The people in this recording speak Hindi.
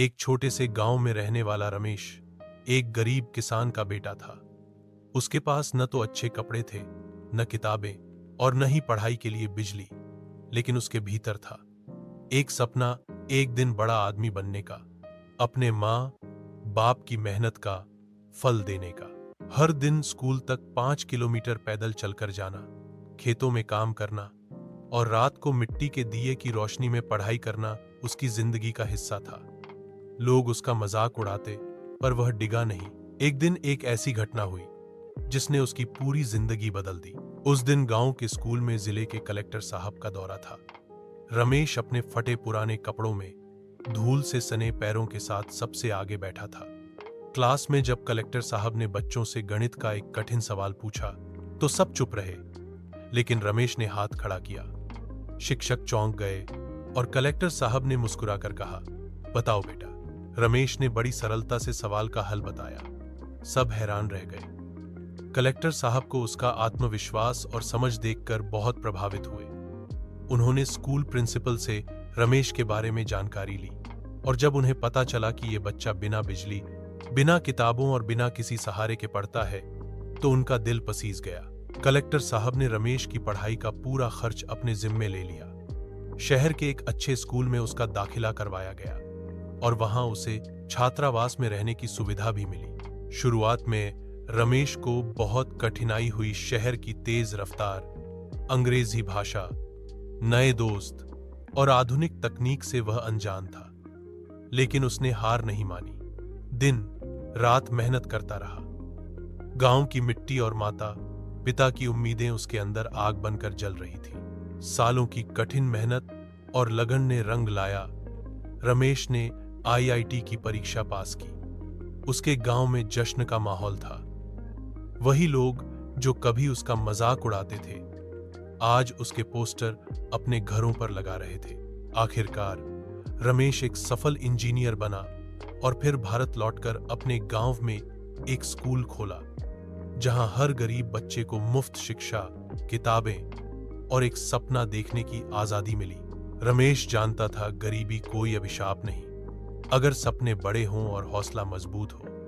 एक छोटे से गांव में रहने वाला रमेश एक गरीब किसान का बेटा था। उसके पास न तो अच्छे कपड़े थे, न किताबें और न ही पढ़ाई के लिए बिजली, लेकिन उसके भीतर था एक सपना, एक दिन बड़ा आदमी बनने का, अपने माँ बाप की मेहनत का फल देने का। हर दिन स्कूल तक 5 किलोमीटर पैदल चलकर जाना, खेतों में काम करना और रात को मिट्टी के दिए की रोशनी में पढ़ाई करना उसकी जिंदगी का हिस्सा था। लोग उसका मजाक उड़ाते, पर वह डिगा नहीं। एक दिन एक ऐसी घटना हुई जिसने उसकी पूरी जिंदगी बदल दी। उस दिन गांव के स्कूल में जिले के कलेक्टर साहब का दौरा था। रमेश अपने फटे पुराने कपड़ों में धूल से सने पैरों के साथ सबसे आगे बैठा था। क्लास में जब कलेक्टर साहब ने बच्चों से गणित का एक कठिन सवाल पूछा तो सब चुप रहे, लेकिन रमेश ने हाथ खड़ा किया। शिक्षक चौंक गए और कलेक्टर साहब ने मुस्कुराकर कहा, बताओ बेटा। रमेश ने बड़ी सरलता से सवाल का हल बताया। सब हैरान रह गए। कलेक्टर साहब को उसका आत्मविश्वास और समझ देखकर बहुत प्रभावित हुए। उन्होंने स्कूल प्रिंसिपल से रमेश के बारे में जानकारी ली और जब उन्हें पता चला कि ये बच्चा बिना बिजली, बिना किताबों और बिना किसी सहारे के पढ़ता है, तो उनका दिल पसीज गया। कलेक्टर साहब ने रमेश की पढ़ाई का पूरा खर्च अपने जिम्मे ले लिया। शहर के एक अच्छे स्कूल में उसका दाखिला करवाया गया और वहां उसे छात्रावास में रहने की सुविधा भी मिली। शुरुआत में रमेश को बहुत कठिनाई हुई। शहर की तेज रफ्तार, अंग्रेजी भाषा, नए दोस्त और आधुनिक तकनीक से वह अनजान था, लेकिन उसने हार नहीं मानी। दिन रात मेहनत करता रहा। गांव की मिट्टी और माता पिता की उम्मीदें उसके अंदर आग बनकर जल रही थी। सालों की कठिन मेहनत और लगन ने रंग लाया। रमेश ने आईआईटी की परीक्षा पास की। उसके गांव में जश्न का माहौल था। वही लोग जो कभी उसका मजाक उड़ाते थे, आज उसके पोस्टर अपने घरों पर लगा रहे थे। आखिरकार रमेश एक सफल इंजीनियर बना और फिर भारत लौटकर अपने गांव में एक स्कूल खोला, जहां हर गरीब बच्चे को मुफ्त शिक्षा, किताबें और एक सपना देखने की आजादी मिली। रमेश जानता था, गरीबी कोई अभिशाप नहीं, अगर सपने बड़े हों और हौसला मजबूत हो।